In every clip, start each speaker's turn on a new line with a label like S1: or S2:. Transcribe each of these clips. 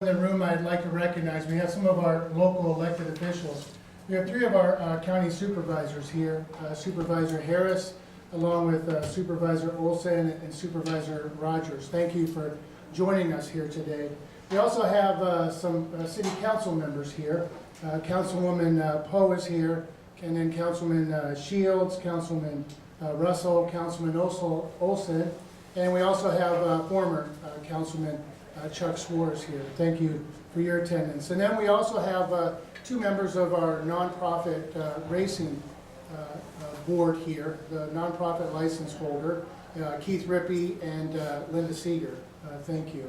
S1: In the room, I'd like to recognize, we have some of our local elected officials. We have three of our county supervisors here, Supervisor Harris, along with Supervisor Olson and Supervisor Rogers. Thank you for joining us here today. We also have some city council members here. Councilwoman Poe is here, and then Councilman Shields, Councilman Russell, Councilman Olson, and we also have former Councilman Chuck Swartz here. Thank you for your attendance. And then we also have two members of our nonprofit racing board here, the nonprofit license holder, Keith Rippey and Linda Seeger. Thank you.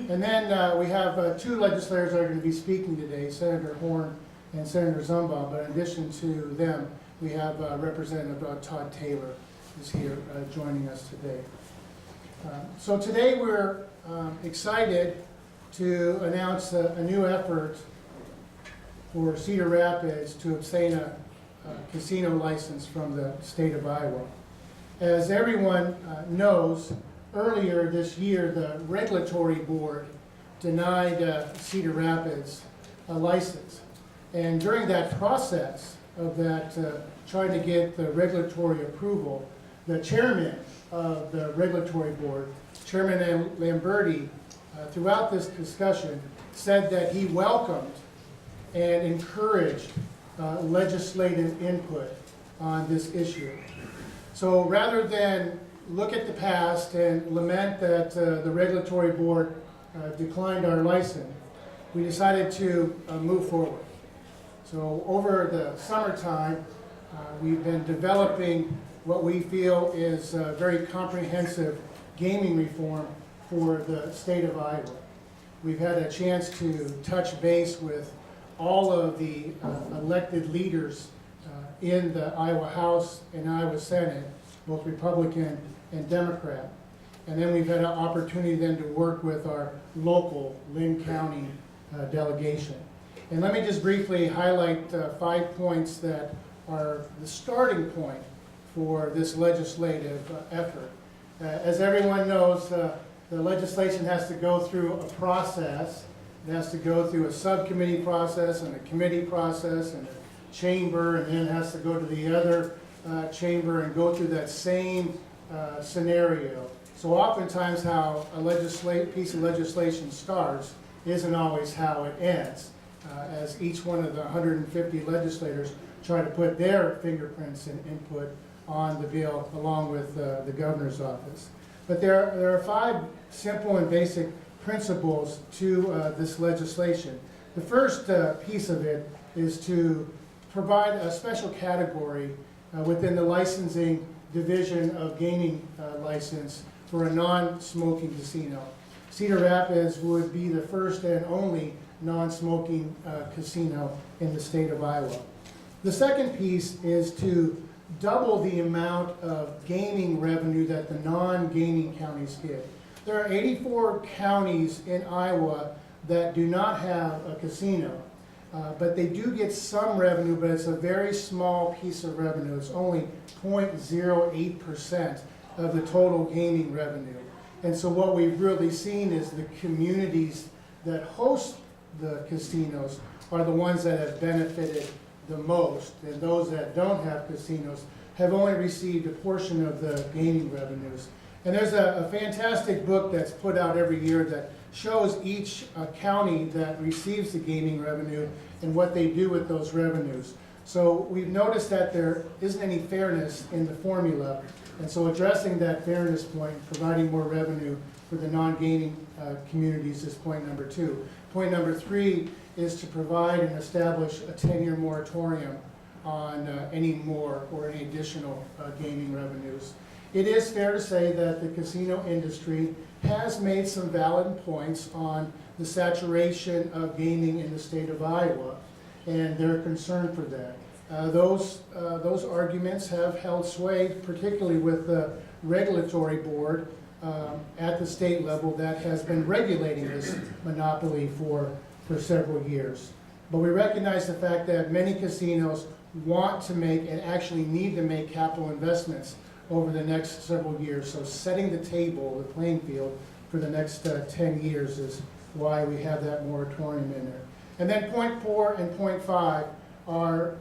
S1: And then we have two legislators that are going to be speaking today, Senator Horn and Senator Zumba. But in addition to them, we have Representative Todd Taylor is here joining us today. So today we're excited to announce a new effort for Cedar Rapids to obtain a casino license from the state of Iowa. As everyone knows, earlier this year the regulatory board denied Cedar Rapids a license. And during that process of that trying to get the regulatory approval, the chairman of the regulatory board, Chairman Lamberti, throughout this discussion said that he welcomed and encouraged legislative input on this issue. So rather than look at the past and lament that the regulatory board declined our license, we decided to move forward. So over the summertime, we've been developing what we feel is a very comprehensive gaming reform for the state of Iowa. We've had a chance to touch base with all of the elected leaders in the Iowa House and Iowa Senate, both Republican and Democrat. And then we've had an opportunity then to work with our local Linn County delegation. And let me just briefly highlight 5 points that are the starting point for this legislative effort. As everyone knows, the legislation has to go through a process. It has to go through a subcommittee process and a committee process and a chamber, and then it has to go to the other chamber and go through that same scenario. So oftentimes how a piece of legislation starts isn't always how it ends, as each one of the 150 legislators try to put their fingerprints and input on the bill along with the governor's office. But there are 5 simple and basic principles to this legislation. The first piece of it is to provide a special category within the licensing division of gaming license for a non-smoking casino. Cedar Rapids would be the first and only non-smoking casino in the state of Iowa. The second piece is to double the amount of gaming revenue that the non-gaming counties get. There are 84 counties in Iowa that do not have a casino, but they do get some revenue, but it's a very small piece of revenue. It's only 0.08% of the total gaming revenue. And so what we've really seen is the communities that host the casinos are the ones that have benefited the most, and those that don't have casinos have only received a portion of the gaming revenues. And there's a fantastic book that's put out every year that shows each county that receives the gaming revenue and what they do with those revenues. So we've noticed that there isn't any fairness in the formula, and so addressing that fairness point, providing more revenue for the non-gaming communities is point number 2. Point number 3 is to provide and establish a 10-year moratorium on any more or any additional gaming revenues. It is fair to say that the casino industry has made some valid points on the saturation of gaming in the state of Iowa, and they're concerned for that. Those arguments have held sway, particularly with the regulatory board at the state level that has been regulating this monopoly for several years. But we recognize the fact that many casinos want to make and actually need to make capital investments over the next several years. So setting the table, the playing field for the next 10 years is why we have that moratorium in there. And then point 4 and point 5 are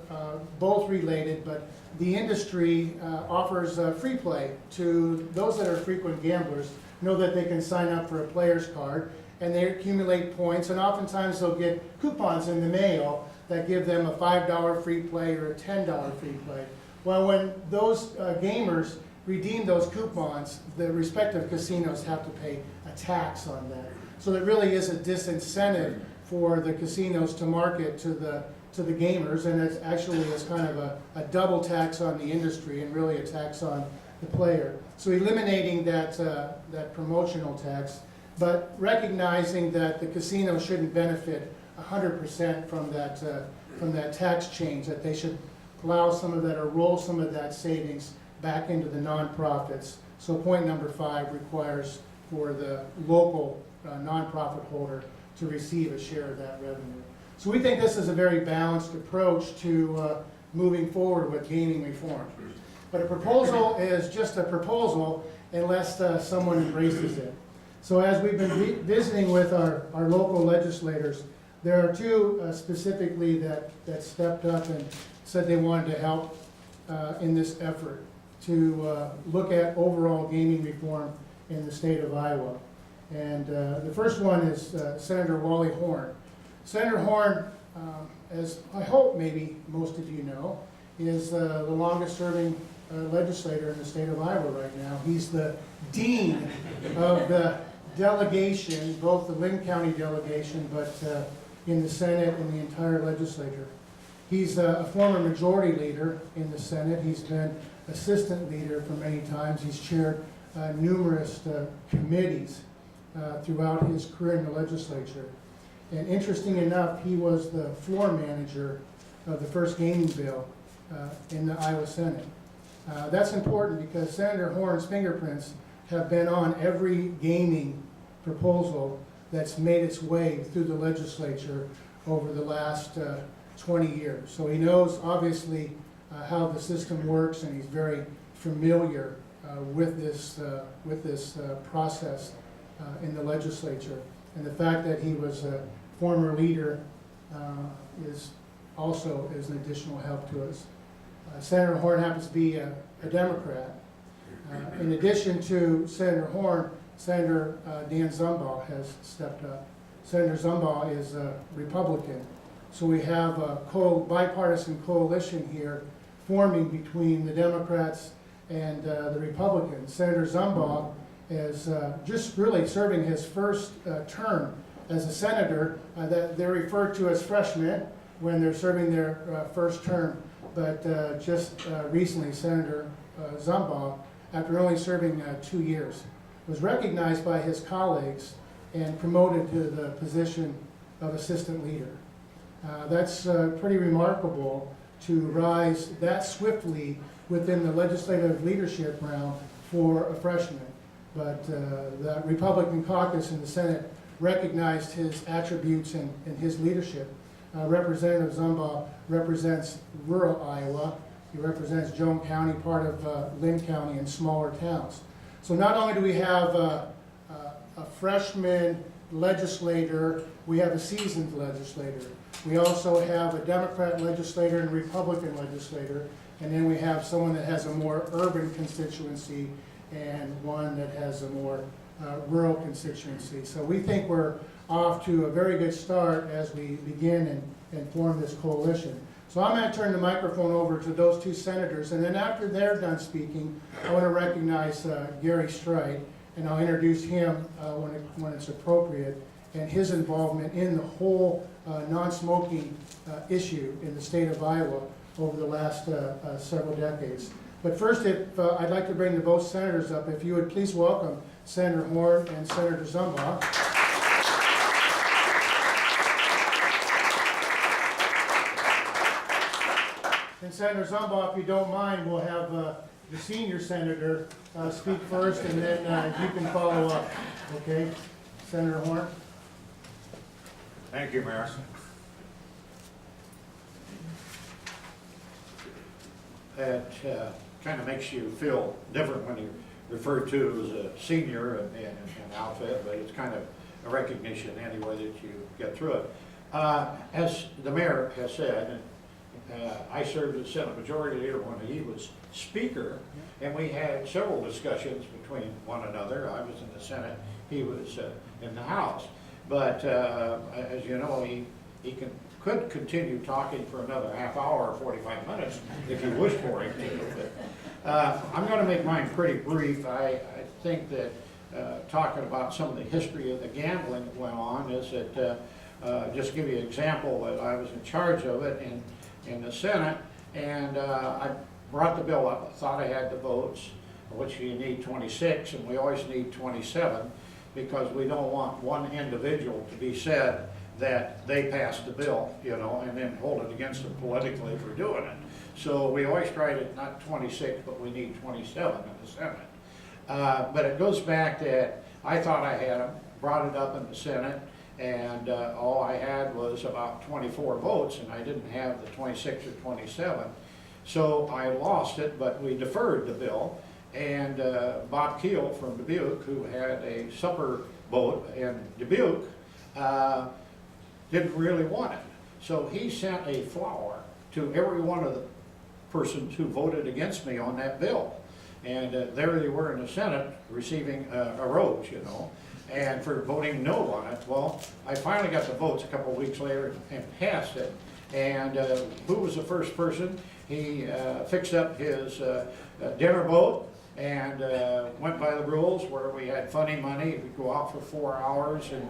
S1: both related, but the industry offers free play to those that are frequent gamblers. Know that they can sign up for a player's card and they accumulate points, and oftentimes they'll get coupons in the mail that give them a $5 free play or a $10 free play. Well, when those gamers redeem those coupons, the respective casinos have to pay a tax on that. So there really is a disincentive for the casinos to market to the gamers, and it's actually is kind of a double tax on the industry and really a tax on the player. So eliminating that promotional tax, but recognizing that the casino shouldn't benefit 100% from that tax change, that they should allow some of that or roll some of that savings back into the nonprofits. So point number 5 requires for the local nonprofit holder to receive a share of that revenue. So we think this is a very balanced approach to moving forward with gaming reform. But a proposal is just a proposal unless someone embraces it. So as we've been visiting with our local legislators, there are 2 specifically that stepped up and said they wanted to help in this effort to look at overall gaming reform in the state of Iowa. And the first one is Senator Wally Horn. Senator Horn, as I hope maybe most of you know, is the longest serving legislator in the state of Iowa right now. He's the dean of the delegation, both the Linn County delegation, but in the Senate and the entire legislature. He's a former majority leader in the Senate. He's been assistant leader for many times. He's chaired numerous committees throughout his career in the legislature. And interesting enough, he was the floor manager of the first gaming bill in the Iowa Senate. That's important because Senator Horn's fingerprints have been on every gaming proposal that's made its way through the legislature over the last 20 years. So he knows obviously how the system works, and he's very familiar with this process in the legislature. And the fact that he was a former leader is also is an additional help to us. Senator Horn happens to be a Democrat. In addition to Senator Horn, Senator Dan Zumbaugh has stepped up. Senator Zumbaugh is a Republican. So we have a bipartisan coalition here forming between the Democrats and the Republicans. Senator Zumbaugh is just really serving his first term as a senator. That they're referred to as freshmen when they're serving their first term. But just recently, Senator Zumbaugh, after only serving 2 years, was recognized by his colleagues and promoted to the position of assistant leader. That's pretty remarkable to rise that swiftly within the legislative leadership realm for a freshman. But the Republican caucus in the Senate recognized his attributes and his leadership. Representative Zumbaugh represents rural Iowa. He represents Joan County, part of Linn County, and smaller towns. So not only do we have a freshman legislator, we have a seasoned legislator. We also have a Democrat legislator and a Republican legislator, and then we have someone that has a more urban constituency and one that has a more rural constituency. So we think we're off to a very good start as we begin and form this coalition. So I'm going to turn the microphone over to those 2 senators, and then after they're done speaking, I want to recognize Gary Streit, and I'll introduce him when it's appropriate, and his involvement in the whole non-smoking issue in the state of Iowa over the last several decades. But first, I'd like to bring the both senators up. If you would please welcome Senator Horn and Senator Zumbaugh. And Senator Zumbaugh, if you don't mind, we'll have the senior senator speak first, and then you can follow up. Okay? Senator Horn.
S2: Thank you, Mayor. That kind of makes you feel different when you're referred to as a senior in an outfit, but it's kind of a recognition any way that you get through it. As the mayor has said, I served as Senate Majority Leader when he was Speaker, and we had several discussions between one another. I was in the Senate, he was in the House. But as you know, he could continue talking for another half hour or 45 minutes if you wish for him to. But, I'm going to make mine pretty brief. I think that talking about some of the history of the gambling that went on is that, just give you an example, that I was in charge of it in the Senate, and I brought the bill up. I thought I had the votes, which you need 26, and we always need 27, because we don't want one individual to be said that they passed the bill, you know, and then hold it against them politically for doing it. So we always try to, not 26, but we need 27 in the Senate. But it goes back that I thought I had them, brought it up in the Senate, and all I had was about 24 votes, and I didn't have the 26 or 27. So I lost it, but we deferred the bill, and Bob Keel from Dubuque, who had a supper boat in Dubuque, didn't really want it. So he sent a flower to every one of the persons who voted against me on that bill. And there they were in the Senate receiving a rose, you know, and for voting no on it. Well, I finally got the votes a couple of weeks later and passed it. And who was the first person? He fixed up his dinner boat and went by the rules where we had funny money. We'd go out for 4 hours, and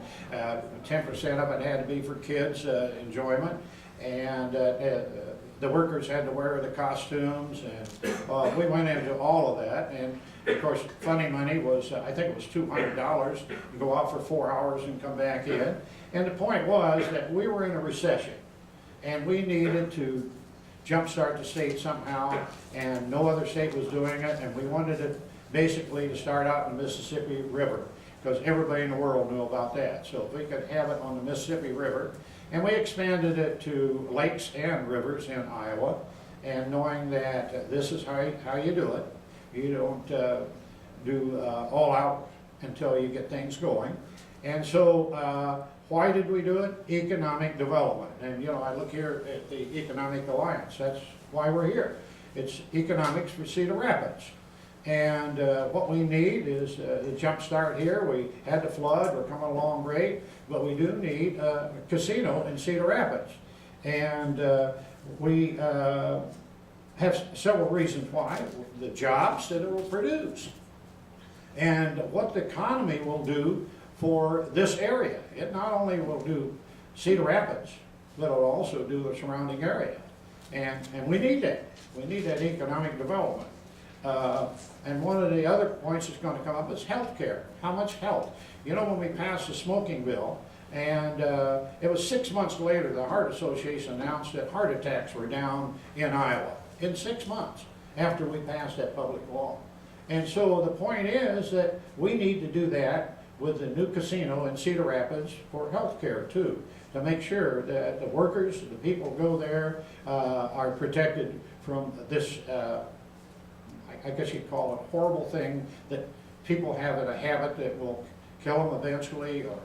S2: 10% of it had to be for kids' enjoyment. And the workers had to wear the costumes, and we went into all of that. And of course, funny money was, I think it was $200 to go out for 4 hours and come back in. And the point was that we were in a recession, and we needed to jumpstart the state somehow, and no other state was doing it, and we wanted it basically to start out in the Mississippi River, because everybody in the world knew about that. So if we could have it on the Mississippi River, and we expanded it to lakes and rivers in Iowa, and knowing that this is how you do it. You don't do all out until you get things going. And so why did we do it? Economic development. And you know, I look here at the Economic Alliance. That's why we're here. It's economics for Cedar Rapids. And what we need is the jump start here. We had the flood, we're coming along great, but we do need a casino in Cedar Rapids. And we have several reasons why. The jobs that it will produce, and what the economy will do for this area. It not only will do Cedar Rapids, but it'll also do the surrounding area. And we need that. We need that economic development. And one of the other points that's going to come up is health care. How much health? You know, when we passed the smoking bill, and it was 6 months later, the Heart Association announced that heart attacks were down in Iowa, in 6 months after we passed that public law. And so the point is that we need to do that with the new casino in Cedar Rapids for health care too, to make sure that the workers, the people who go there, are protected from this, I guess you'd call it, horrible thing that people have in a habit that will kill them eventually, or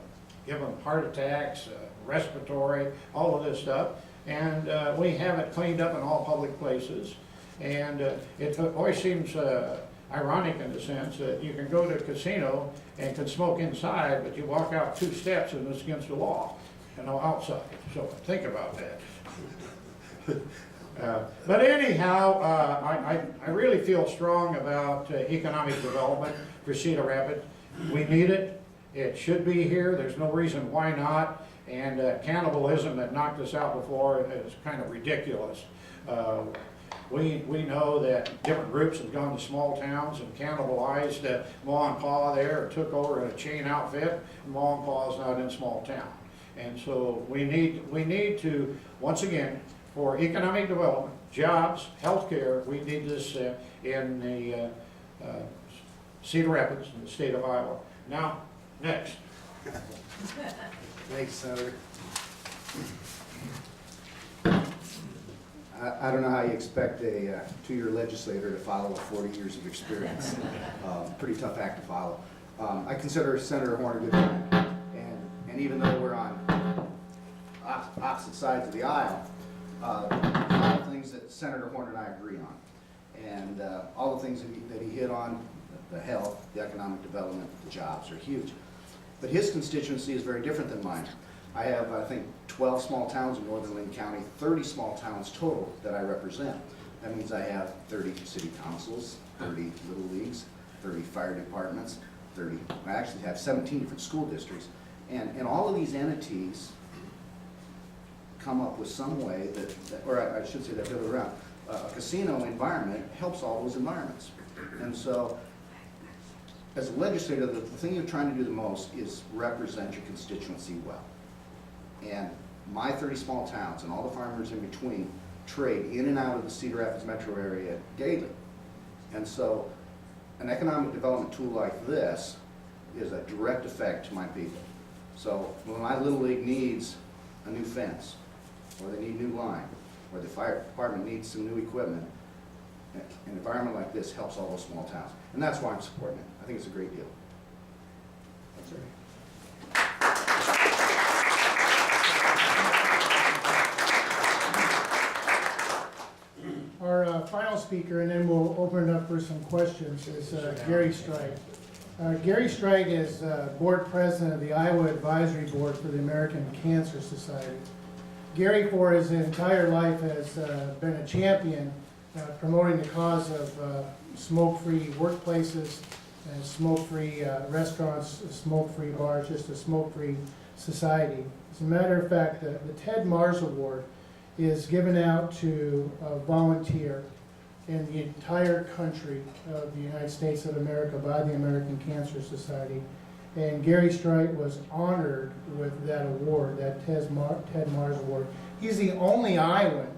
S2: give them heart attacks, respiratory, all of this stuff. And we have it cleaned up in all public places. And it always seems ironic in the sense that you can go to a casino and can smoke inside, but you walk out 2 steps and it's against the law, you know, outside. So think about that. But anyhow, I really feel strong about economic development for Cedar Rapids. We need it. It should be here. There's no reason why not. And cannibalism that knocked us out before is kind of ridiculous. We know that different groups have gone to small towns and cannibalized Ma and Pa there, or took over a chain outfit. Ma and Pa is not in small town. And so we need to, once again, for economic development, jobs, health care, we need this in the Cedar Rapids in the state of Iowa. Now, next.
S3: Thanks, Senator. I don't know how you expect a 2-year legislator to follow 40 years of experience. Pretty tough act to follow. I consider Senator Horn a good friend, and And even though we're on opposite sides of the aisle, a lot of things that Senator Horn and I agree on. And all the things that he hit on, the health, the economic development, the jobs are huge. But his constituency is very different than mine. I have, I think, 12 small towns in northern Linn County, 30 small towns total that I represent. That means I have 30 city councils, 30 little leagues, 30 fire departments, I actually have 17 different school districts. And all of these entities come up with some way or I should say that the other way around, a casino environment helps all those environments. And so, as a legislator, the thing you're trying to do the most is represent your constituency well. And my 30 small towns and all the farmers in between trade in and out of the Cedar Rapids metro area daily. And so, an economic development tool like this is a direct effect to my people. So, when my Little League needs a new fence, or they need new line, or the fire department needs some new equipment, an environment like this helps all those small towns. And that's why I'm supporting it. I think it's a great deal. That's right.
S1: Our final speaker, and then we'll open it up for some questions, is Gary Strike. Gary Strike is board president of the Iowa Advisory Board for the American Cancer Society. Gary, for his entire life, has been a champion promoting the cause of smoke-free workplaces and smoke-free restaurants, smoke-free bars, just a smoke-free society. As a matter of fact, the Ted Mars Award is given out to a volunteer in the entire country of the United States of America by the American Cancer Society. And Gary Strike was honored with that award, that Ted Mars Award. He's the only Iowan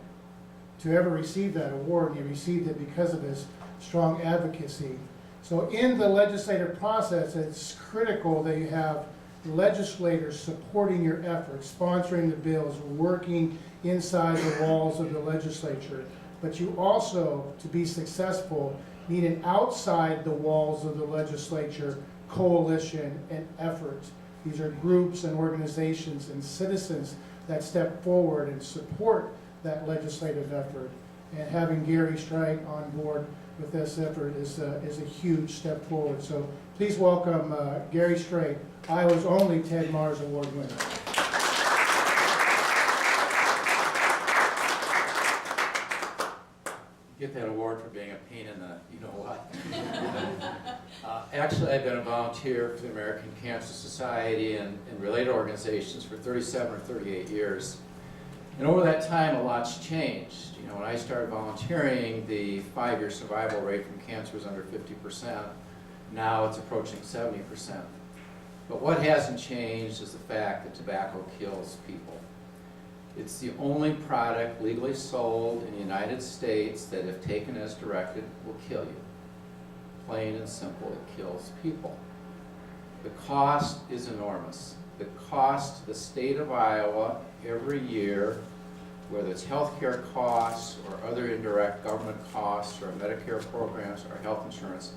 S1: to ever receive that award, and he received it because of his strong advocacy. So in the legislative process, it's critical that you have legislators supporting your efforts, sponsoring the bills, working inside the walls of the legislature. But you also, to be successful, need an outside the walls of the legislature coalition and effort. These are groups and organizations and citizens that step forward and support that legislative effort. And having Gary Strike on board with this effort is a huge step forward. So please welcome Gary Strike, Iowa's only Ted Mars Award winner.
S4: Get that award for being a pain in the you-know-what. Actually, I've been a volunteer for the American Cancer Society and related organizations for 37 or 38 years. And over that time, a lot's changed. You know, when I started volunteering, the 5-year survival rate from cancer was under 50%. Now it's approaching 70%. But what hasn't changed is the fact that tobacco kills people. It's the only product legally sold in the United States that, if taken as directed, will kill you. Plain and simple, it kills people. The cost is enormous. The cost to the state of Iowa every year, whether it's healthcare costs or other indirect government costs or Medicare programs or health insurance,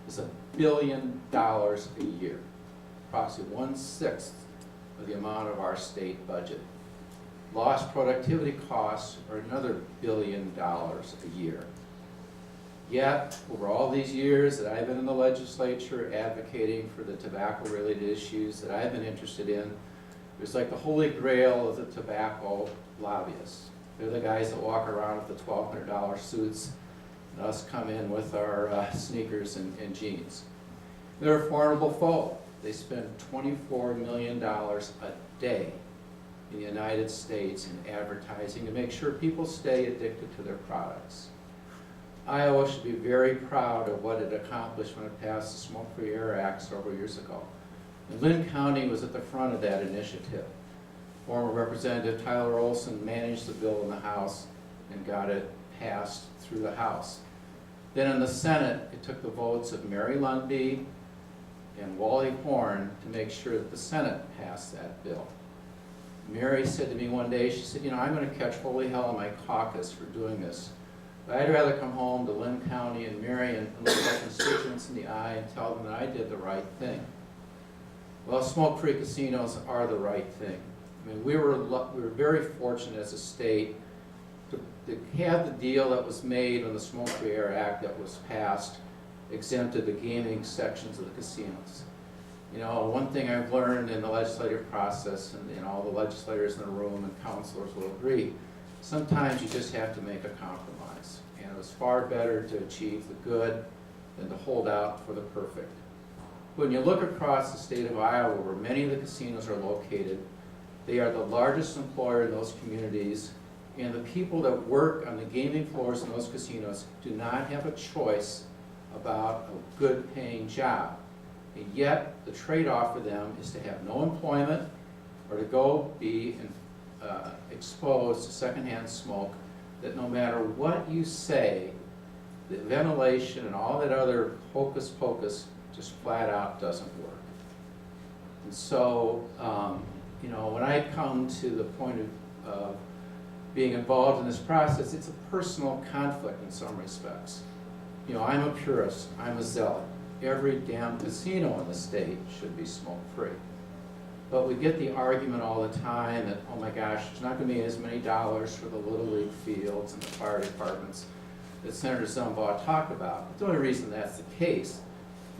S4: is $1 billion a year, approximately 1/6 of the amount of our state budget. Lost productivity costs are another $1 billion a year. Yet, over all these years that I've been in the legislature advocating for the tobacco-related issues that I've been interested in, there's like the holy grail of the tobacco lobbyists. They're the guys that walk around with the $1,200 suits, and us come in with our sneakers and jeans. They're a formidable foe. They spend $24 million a day in the United States in advertising to make sure people stay addicted to their products. Iowa should be very proud of what it accomplished when it passed the Smoke-Free Air Act several years ago. And Linn County was at the front of that initiative. Former Representative Tyler Olson managed the bill in the House and got it passed through the House. Then in the Senate, it took the votes of Mary Lundby and Wally Horn to make sure that the Senate passed that bill. Mary said to me one day, she said, you know, I'm going to catch holy hell in my caucus for doing this. But I'd rather come home to Linn County and Mary and look my constituents in the eye and tell them that I did the right thing. Well, smoke-free casinos are the right thing. I mean, we were very fortunate as a state to have the deal that was made when the Smoke-Free Air Act that was passed exempted the gaming sections of the casinos. You know, one thing I've learned in the legislative process, and all the legislators in the room and counselors will agree, sometimes you just have to make a compromise. And it was far better to achieve the good than to hold out for the perfect. When you look across the state of Iowa, where many of the casinos are located, they are the largest employer in those communities, and the people that work on the gaming floors in those casinos do not have a choice about a good paying job. And yet, the trade-off for them is to have no employment or to go be exposed to secondhand smoke, that no matter what you say, the ventilation and all that other hocus pocus just flat out doesn't work. And so, you know, when I come to the point of being involved in this process, it's a personal conflict in some respects. You know, I'm a purist, I'm a zealot. Every damn casino in the state should be smoke-free. But we get the argument all the time that, oh my gosh, there's not going to be as many dollars for the Little League fields and the fire departments that Senator Zumbaugh talked about. But the only reason that's the case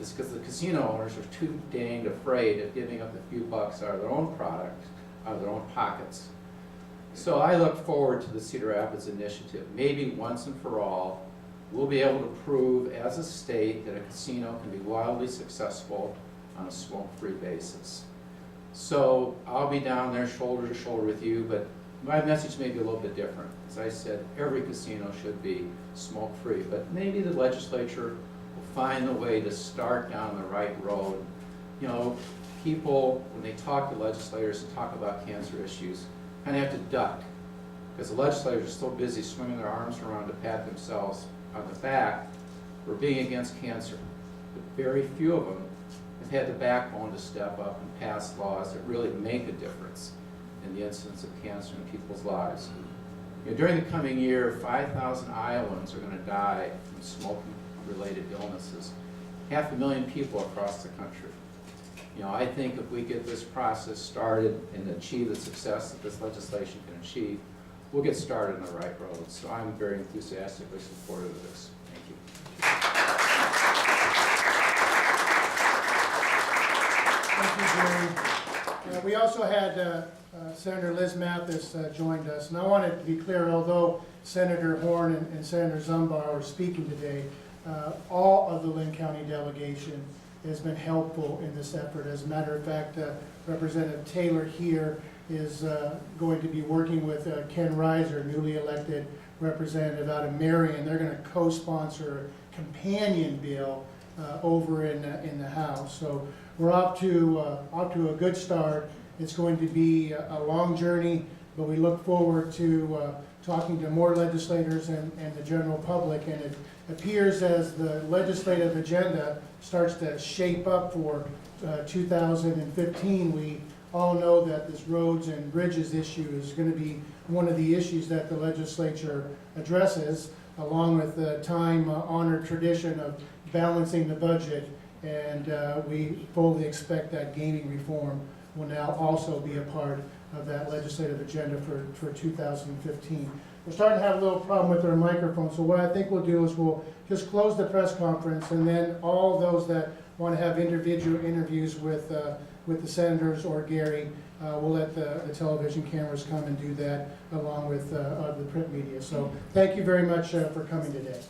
S4: is because the casino owners are too danged afraid of giving up a few bucks out of their own product, out of their own pockets. So I look forward to the Cedar Rapids initiative. Maybe once and for all, we'll be able to prove as a state that a casino can be wildly successful on a smoke-free basis. So I'll be down there shoulder to shoulder with you, but my message may be a little bit different. As I said, every casino should be smoke-free, but maybe the legislature will find a way to start down the right road. You know, people, when they talk to legislators and talk about cancer issues, kind of have to duck, because the legislators are so busy swinging their arms around to pat themselves on the back for being against cancer. But very few of them have had the backbone to step up and pass laws that really make a difference in the incidence of cancer in people's lives. You know, during the coming year, 5,000 Iowans are going to die from smoking-related illnesses. 500,000 people across the country. You know, I think if we get this process started and achieve the success that this legislation can achieve, we'll get started on the right road. So I'm very enthusiastically supportive of this. Thank you.
S1: Thank you, Jerry. We also had Senator Liz Mathis joined us, and I wanted to be clear, although Senator Horn and Senator Zumbaugh are speaking today, all of the Lynn County delegation has been helpful in this effort. As a matter of fact, Representative Taylor here is going to be working with Ken Reiser, newly elected representative out of Marion. They're going to co-sponsor a companion bill over in the House. So we're off to a good start. It's going to be a long journey, but we look forward to talking to more legislators and the general public. And it appears as the legislative agenda starts to shape up for 2015, we all know that this roads and bridges issue is going to be one of the issues that the legislature addresses, along with the time-honored tradition of balancing the budget. And we fully expect that gaming reform will now also be a part of that legislative agenda for 2015. We're starting to have a little problem with our microphone, so what I think we'll do is we'll just close the press conference, and then all those that want to have individual interviews with the senators or Gary, we'll let the television cameras come and do that along with the print media. So thank you very much for coming today.